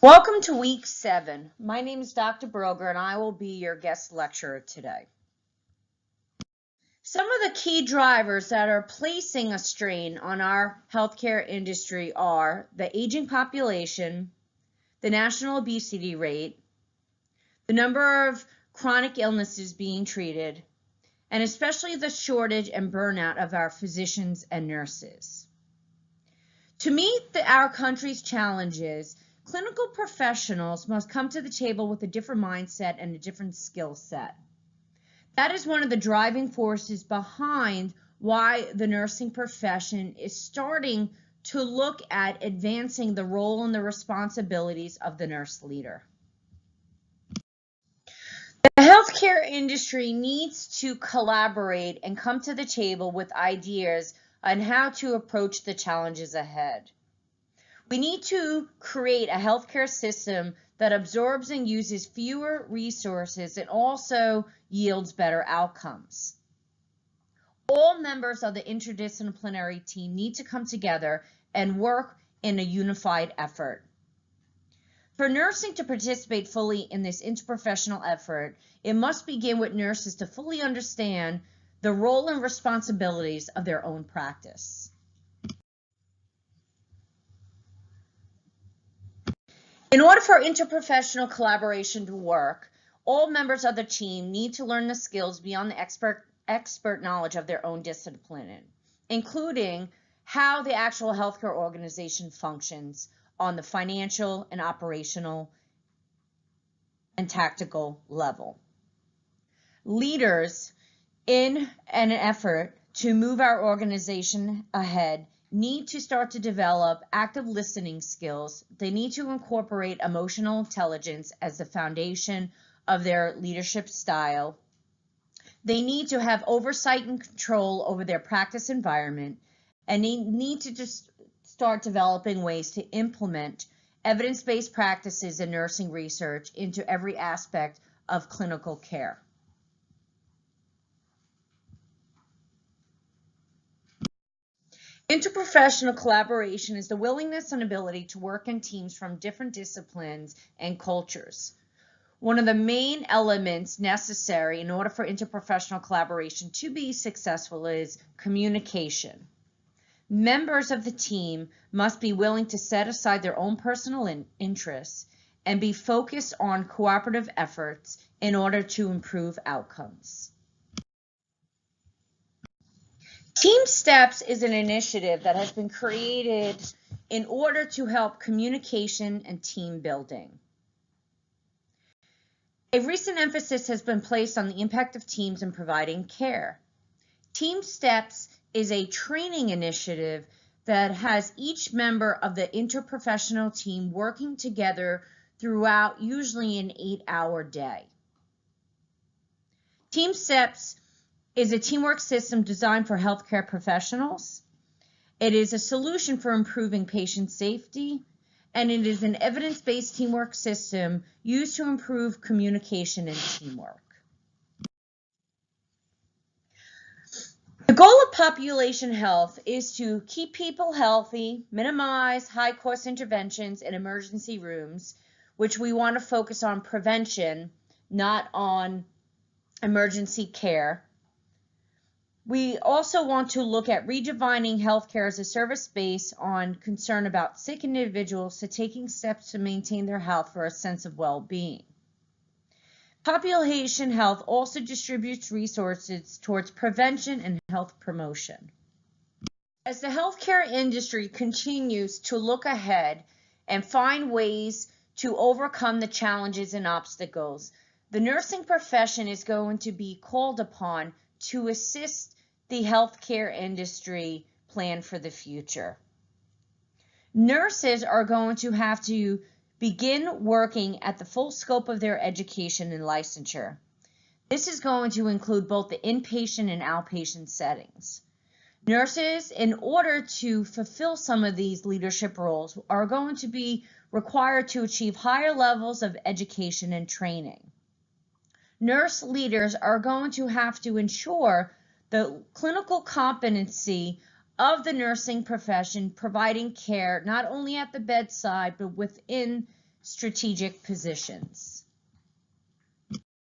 Welcome to week 7. My name is Dr. Broger and I will be your guest lecturer today. Some of the key drivers that are placing a strain on our healthcare industry are the aging population, the national obesity rate, the number of chronic illnesses being treated, and especially the shortage and burnout of our physicians and nurses. To meet our country's challenges, clinical professionals must come to the table with a different mindset and a different skill set. That is one of the driving forces behind why the nursing profession is starting to look at advancing the role and the responsibilities of the nurse leader. The healthcare industry needs to collaborate and come to the table with ideas on how to approach the challenges ahead. We need to create a healthcare system that absorbs and uses fewer resources and also yields better outcomes. All members of the interdisciplinary team need to come together and work in a unified effort. For nursing to participate fully in this interprofessional effort, it must begin with nurses to fully understand the role and responsibilities of their own practice. In order for interprofessional collaboration to work, all members of the team need to learn the skills beyond the expert knowledge of their own discipline, including how the actual healthcare organization functions on the financial and operational and tactical level. Leaders, in an effort to move our organization ahead, need to start to develop active listening skills. They need to incorporate emotional intelligence as the foundation of their leadership style. They need to have oversight and control over their practice environment, and they need to just start developing ways to implement evidence-based practices in nursing research into every aspect of clinical care. Interprofessional collaboration is the willingness and ability to work in teams from different disciplines and cultures. One of the main elements necessary in order for interprofessional collaboration to be successful is communication. Members of the team must be willing to set aside their own personal interests and be focused on cooperative efforts in order to improve outcomes. Team Steps is an initiative that has been created in order to help communication and team building. A recent emphasis has been placed on the impact of teams in providing care. Team Steps is a training initiative that has each member of the interprofessional team working together throughout usually an 8-hour day. Team Steps is a teamwork system designed for healthcare professionals. It is a solution for improving patient safety, and it is an evidence-based teamwork system used to improve communication and teamwork. The goal of population health is to keep people healthy, minimize high-cost interventions in emergency rooms, which we want to focus on prevention, not on emergency care. We also want to look at redefining healthcare as a service based on concern about sick individuals to taking steps to maintain their health for a sense of well-being. Population health also distributes resources towards prevention and health promotion. As the healthcare industry continues to look ahead and find ways to overcome the challenges and obstacles, the nursing profession is going to be called upon to assist the healthcare industry plan for the future. Nurses are going to have to begin working at the full scope of their education and licensure. This is going to include both the inpatient and outpatient settings. Nurses, in order to fulfill some of these leadership roles, are going to be required to achieve higher levels of education and training. Nurse leaders are going to have to ensure the clinical competency of the nursing profession, providing care not only at the bedside but within strategic positions.